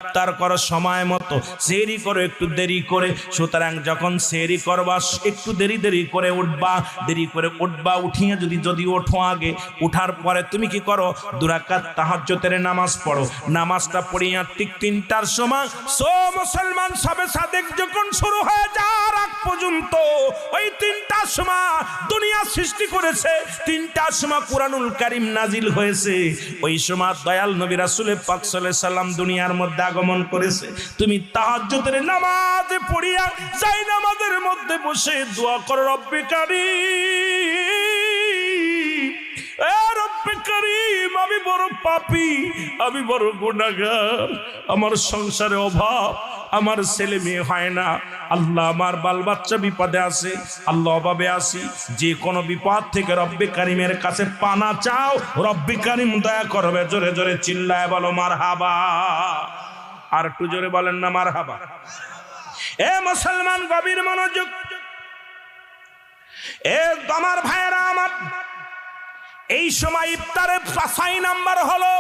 ইফতার করো সময় মতো, সেহরি করো একটু দেরি করে। সুতরাং যখন সেহরি করবা একটু দেরি করে উঠবা, দেরি করে উঠবা। উঠিয়ে যদি ওঠো আগে, উঠার পরে তুমি কি করো, 2 রাকাত তাহাজ্জুদের নামাজ পড়ো। নামাজটা পড়িয়া ঠিক 3টার সময় মুসলমান সবে সাদেক যখন শুরু হয়ে যাওয়ার আগ পর্যন্ত ওই 3টার সময় দুনিয়া সৃষ্টি করেছে, 3টার সময় কুরআনুল কারীম নাজিল হয়েছে। ওই সময় দয়াল নবী রাসূল পাক সাল্লাল্লাহু আলাইহি সাল্লাম দুনিয়ার মধ্যে আগমন করেছে। তুমি তাহাজ্জুদের নামাজ পড়িয়া যাই নামাজের মধ্যে বসে দোয়া করো, রব্বে কারীম, এ রব্বে কারীম, আমি বড় পাপী, আমি বড় গুনাহগার, আমার সংসারে অভাব, আমার ছেলে মেয়ে হয় না, আল্লাহ আমার বাল বাচ্চা বিপদে আছে, আল্লাহ অভাবে আছি, যে কোনো বিপদ থেকে রব্বে কারীমের কাছে পানা চাও, রব্বে কারীম দয়া করবে। জোরে জোরে চিল্লায় বলো মারহাবা। আর একটু জোরে বলেন না মারহাবা। এ মুসলমান গভীর মনোযোগ, এ আমার ভাইয়েরা আমার, এই সময় ইফতারের 5 নাম্বার হলো